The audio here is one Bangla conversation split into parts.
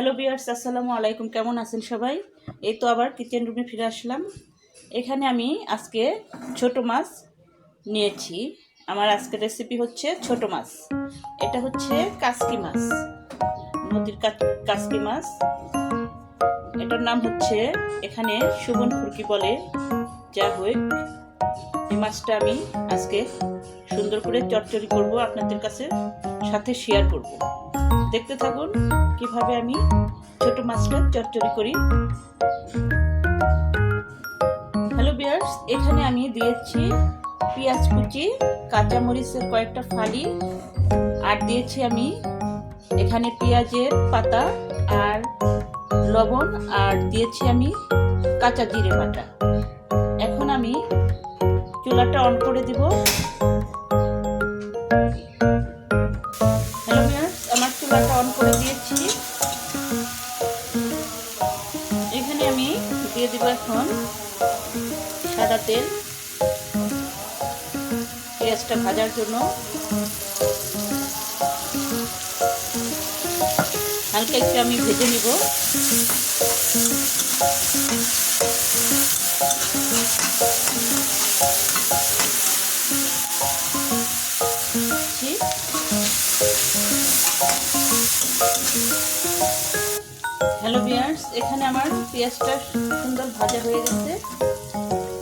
হ্যালো ভিউয়ার্স, আসসালামু আলাইকুম। কেমন আছেন সবাই? এই তো আবার কিচেন রুমে ফিরে আসলাম। এখানে আমি আজকে ছোট মাছ নিয়েছি। আমার আজকের রেসিপি হচ্ছে ছোট মাছ। এটা হচ্ছে কাসকি মাছ, নদীর কাসকি মাছ। এটার নাম হচ্ছে এখানে সুবন খুরকি বলে। যা হোক, এই মাছটা আমি আজকে সুন্দর করে চচ্চড়ি করব, আপনাদের কাছে সাথে শেয়ার করব। দেখতে থাকুন কিভাবে আমি ছোট মাছটা চচ্চড়ি করি। হ্যালো ভিউয়ার্স, এখানে আমি দিয়েছি পেঁয়াজ কুচি, কাঁচামরিচের কয়েকটা ফালি, আর দিয়েছি আমি এখানে পেঁয়াজের পাতা আর লবণ, আর দিয়েছি আমি কাঁচা জিরে বাটা। এখন আমি চুলাটা অন করে দিব। হ্যালো ভিউয়ার্স, আমার চুলাটা অন করে দিয়েছি। এখানে আমি দিয়ে দিব এখন সাদা তেল, পেঁয়াজটা ভাজার জন্য। হালকা একটু আমি ভেজে নিব। হ্যালো ভিউয়ার্স, এখানে আমার পেঁয়াজটা সুন্দর ভাজা হয়ে গেছে।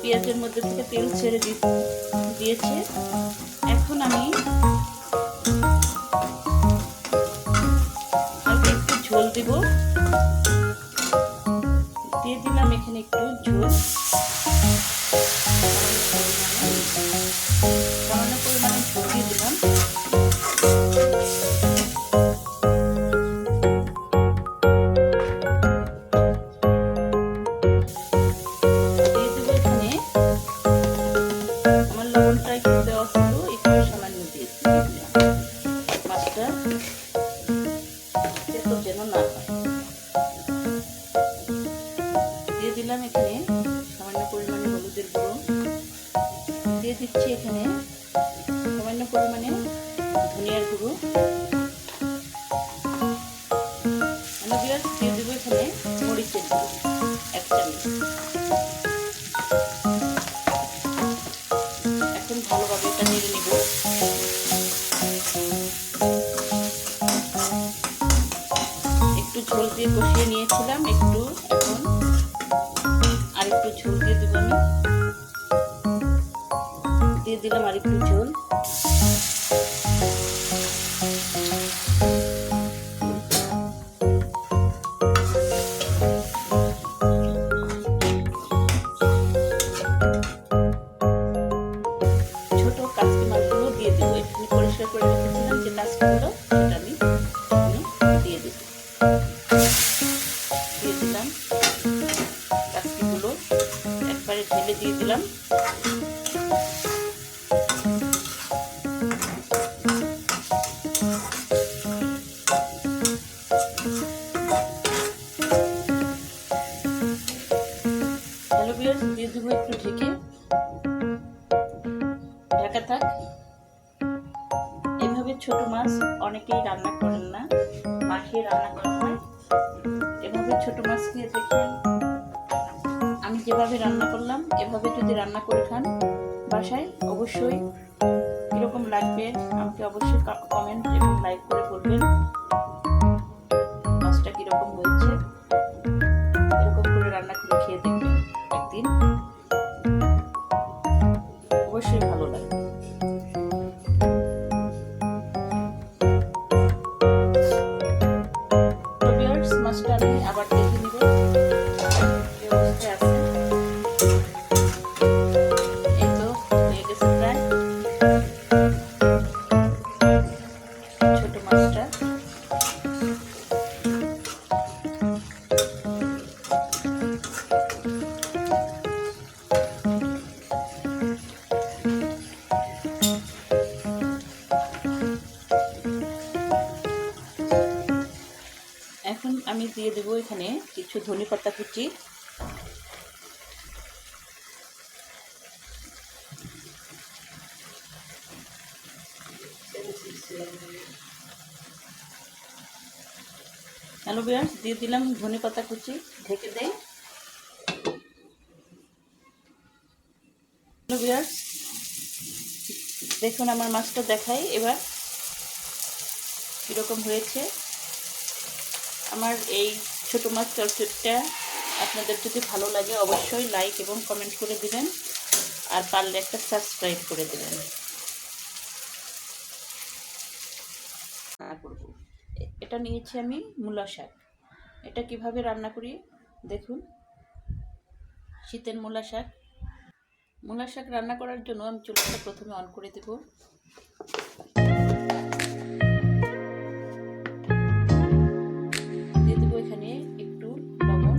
পেঁয়াজের মধ্যে থেকে তেল ছেড়ে দিয়েছে। এখন আমি একটু ঝোল দিব। দিয়ে দিলাম এখানে একটু ঝোল, সামান্য পরিমাণে ঝোল দিয়ে দিলাম। লবণটা একটু দেওয়া ছিল, একটু সামান্য দিয়ে দিলাম। মাছটা তেতো যেন না হয়। দিয়ে দিলাম এখানে সামান্য পরিমাণে হলুদের গুঁড়ো। দিয়ে দিচ্ছি এখানে সামান্য পরিমাণে ধনিয়ার গুঁড়ো। দিয়ে দেবো এখানে মরিচের গুঁড়ো 1 চামচ। এখন ভালোভাবে এটা নেড়ে নিব। একটু ঝোল দিয়ে কষিয়ে নিয়েছিলাম, একটু এখন আর একটু ঝোল দিয়ে দেবো আমি। দিয়ে দিলাম আর একটু ঝোল। ছোট কাসকি মাছগুলো দিয়ে দেবো। এখানে পরিষ্কার করে রেখেছিলাম যে কাসকিগুলো, সেটা আমি দিয়ে দেব। দিয়ে দিলাম কাসকিগুলো, একবারে ঢেলে দিয়ে দিলাম। হ্যালো ভিউয়ার্স, দিয়ে দেবো একটু ঢেকে। ঢাকা থাক। এভাবে ছোট মাছ অনেকেই রান্না করেন না, মাখিয়ে রান্না করা হয়। এভাবে ছোট মাছ খেয়ে দেখেন। আমি যেভাবে রান্না করলাম, এভাবে যদি রান্না করে খান বাসায়, অবশ্যই কিরকম লাগবে আমাকে অবশ্যই কমেন্ট এবং লাইক করে বলবেন মাছটা কিরকম হয়েছে। এরকম করে রান্না করে খেয়ে দেখবেন একদিন, অবশ্যই ভালো লাগবে। মাছটা আমি আবার দেখে নিব কি অবস্থায় আছে। এই তো হয়ে গেছে প্রায় ছোট মাছটা। এখন আমি দিয়ে দেবো এখানে কিছু ধনেপাতা কুচি। হ্যালো ভিউয়ার্স, দিয়ে দিলাম ধনেপাতা কুচি, ঢেকে দেই। হ্যালো ভিউয়ার্স, দেখুন আমার মাছটা দেখাই এবার কীরকম হয়েছে। আমার এই ছোটো মাছ চচ্চড়িটা আপনাদের যদি ভালো লাগে অবশ্যই লাইক এবং কমেন্ট করে দিবেন, আর পারলে একটা সাবস্ক্রাইব করে দেবেন। এটা নিয়েছি আমি মূলা শাক। এটা কিভাবে রান্না করি দেখুন। শীতের মূলা শাক রান্না করার জন্য আমি চুলাটা প্রথমে অন করে দেব। দিয়ে দেবো এখানে একটু লবণ,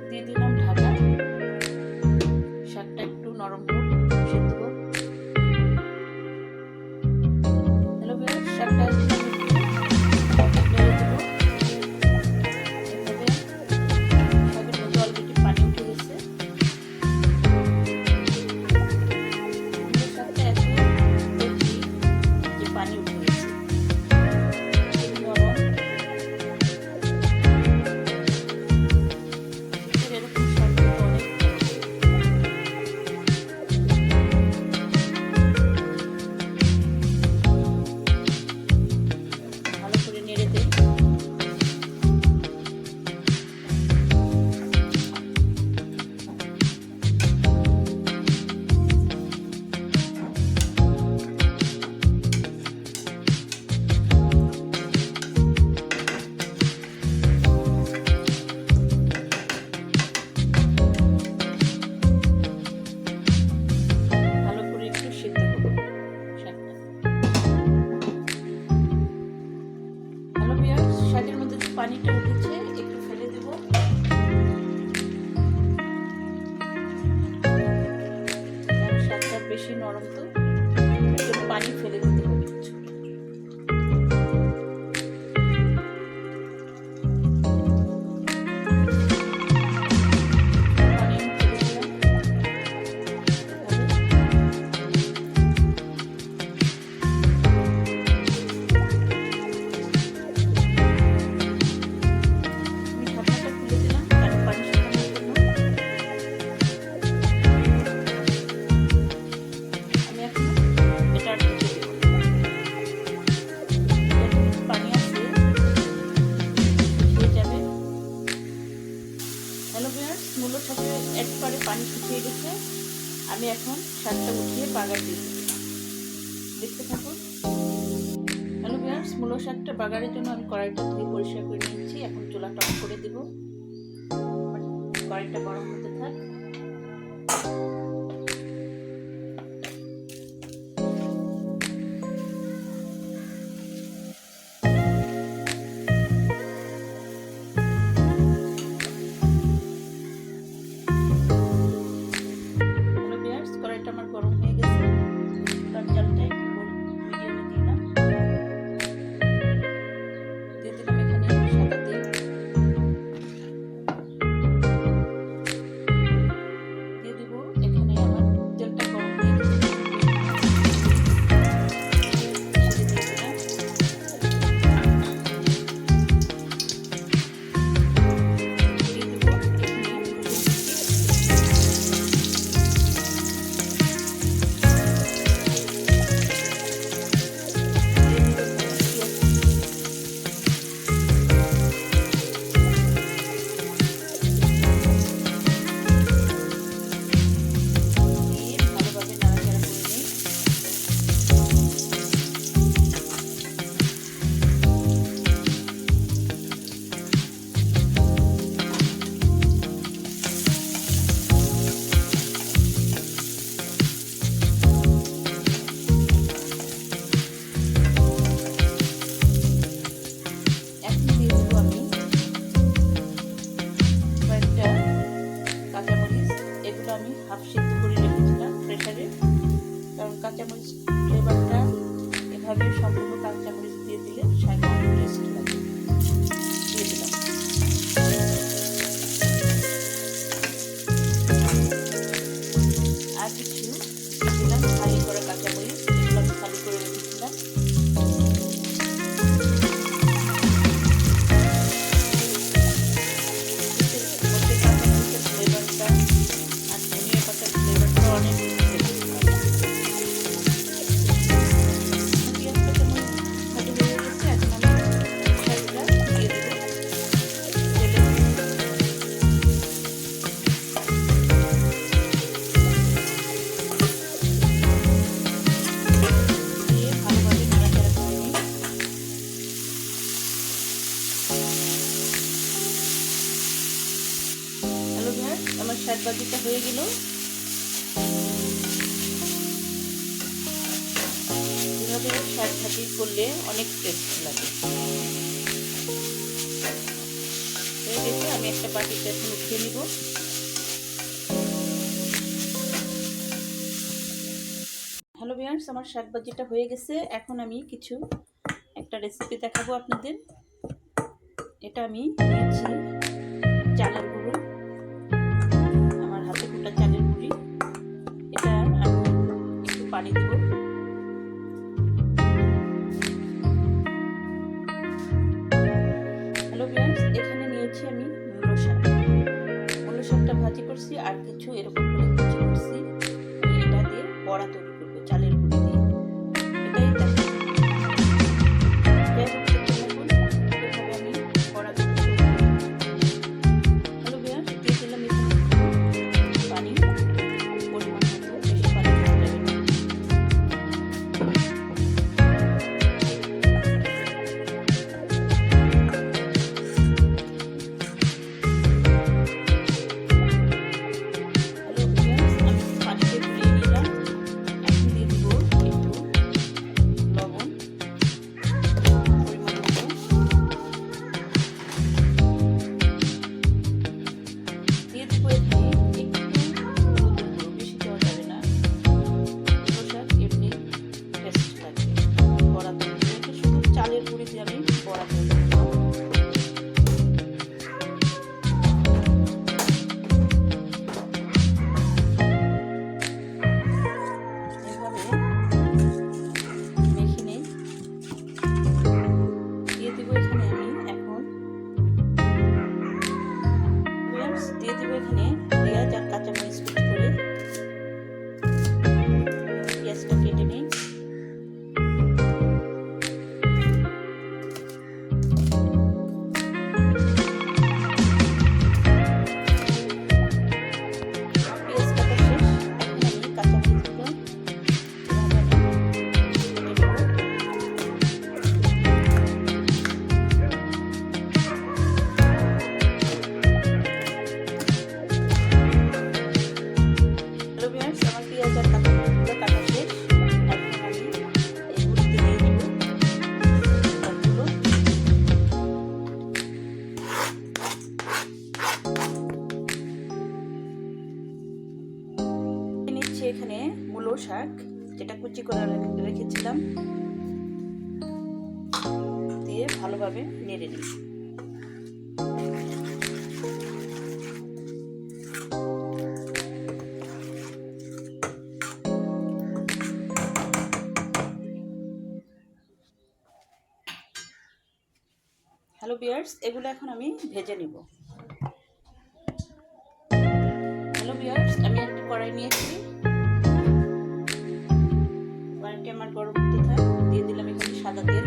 দিয়ে দিলাম ঢাকা। শাকটা একটু নরম হোক, সেদ্ধ হোক। হ্যালো ভিউয়ার্স, শাকটা শাকের মধ্যে যে পানিটা উঠেছে একটু ফেলে দেব। শাকটা বেশি নরম তো একটু পানি ফেলে দিতে হবে কিছু। হ্যালো ভিউয়ার্স, মূলো শাকে একবারে পানি শুকিয়ে গেছে। আমি এখন শাকটা উঠিয়ে বাগার দিয়ে দিই, দেখতে থাকুন। হ্যালো ভিউয়ার্স, মূলো শাকটা বাগারের জন্য আমি কড়াইটা ধুয়ে পরিষ্কার করে নিয়েছি। এখন চুলাটা অফ করে দেব, কড়াইটা গরম হতে থাক। আমার গরম হয়ে গেছে, চুলার জালটা একটু মিডিয়ামে দিলাম। দিয়ে দিলাম এখানে সাদা তেল, দিয়ে দিব এখানে আমার তেলটা গরম হয়ে গেছে। কাঁচামরিচ ফ্লেভারটা এভাবে সম্পূর্ণ কাঁচামরিচ দিয়ে দিলে শাকে অনেক টেস্ট লাগে। দিয়ে দিলাম আর কিছু ভাজিটা হয়ে গেল। এভাবে শাক ভাজি করলে অনেক টেস্ট লাগে। হয়ে গেছে, আমি একটা বাটিতে এখন উঠিয়ে নিব। হ্যালো ভিউয়ার্স, আমার শাক ভাজিটা হয়ে গেছে। এখন আমি একটা রেসিপি দেখাবো আপনাদের। এটা আমি নিয়েছি চালের গুঁড়ো, আমার হাতে কুটা চালের গুঁড়ি। এটা আমি একটু পানি দেব। হ্যালো ভিউয়ার্স, এখানে নিয়েছি আমি মূলো শাকটা ভাজি করছি, আর কিছু এরকম করে কুচি করছি। আমি এটা দিয়ে বড়া তৈরি করবো চালের গুঁড়ি দিয়ে। এটাই দেখাবো। এখানে মূলো শাক যেটা কুচি করে রেখেছিলাম দিয়ে ভালোভাবে নেড়ে নিই। হ্যালো ভিউয়ার্স, এগুলো এখন আমি ভেজে নিব। হ্যালো ভিউয়ার্স, আমি একটা কড়াই নিয়েছি। কড়াইটি আমার গরম হতে থাক। দিয়ে দিলাম এখানে সাদা তেল।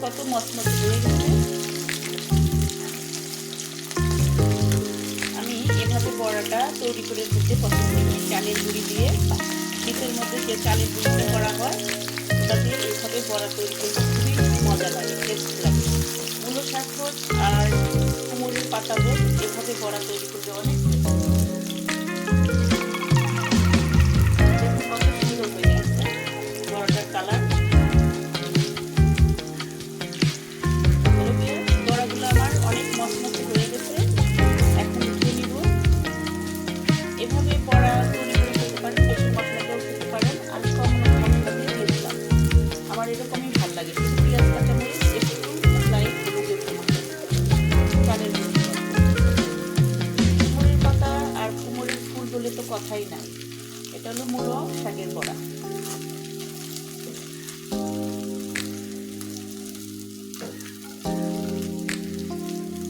কত মচমচে হয়ে গেছে। আমি এভাবে বড়াটা তৈরি করে খেতে পছন্দ করি, চালের গুঁড়ি দিয়ে। শীতের মধ্যে যে চালের গুঁড়িটা করা হয় ওটা দিয়ে এইভাবে বড়া তৈরি করতে খুবই মজা লাগে, টেস্ট লাগে। মূলো শাক হোক আর কুমড়োর পাতা হোক, এভাবে বড়া তৈরি করতে অনেক টেস্ট। সুন্দর হয়ে গেছে বড়াটার কালার। বড়াগুলো আমার অনেক মচমচে হয়ে গেছে। এখন উঠিয়ে নিব। এভাবে বড়া তৈরি করে খেতে পারেন, বেশি মশলা দিয়েও খেতে পারেন, আর কম মশলা দিয়ে দিয়ে দিলাম। আমার এরকমই ভালো লাগে। শুধু পেঁয়াজ কাঁচামরিচ একটু লাইট হলুদের চালের কুমড়ের পাতা আর কুমড়ের ফুল হলে তো কথাই নাই। এটা হলো মূলো শাকের বড়া।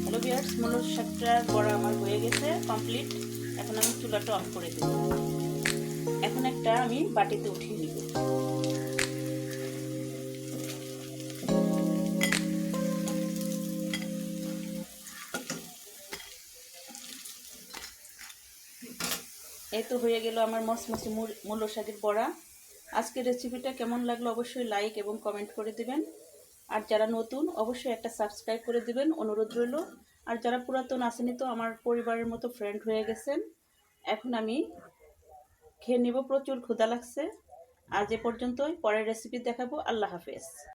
হ্যালো ভিউয়ার্স, মূলো শাকটার বড়া আমার হয়ে গেছে কমপ্লিট। এখন আমি চুলাটা অফ করে দেব। এখন একটা আমি বাটিতে উঠিয়ে নিব। এই তো হয়ে গেল আমার মচমচে মূলো শাকের বড়া। আজকের রেসিপিটা কেমন লাগলো অবশ্যই লাইক এবং কমেন্ট করে দিবেন। আর যারা নতুন অবশ্যই একটা সাবস্ক্রাইব করে দিবেন, অনুরোধ রইল। আর যারা পুরাতন আসেনি তো আমার পরিবারের মতো ফ্রেন্ড হয়ে গেছেন। এখন আমি খেয়ে নিব, প্রচুর ক্ষুধা লাগছে। আজ এ পর্যন্তই, পরের রেসিপি দেখাবো। আল্লাহ হাফেজ।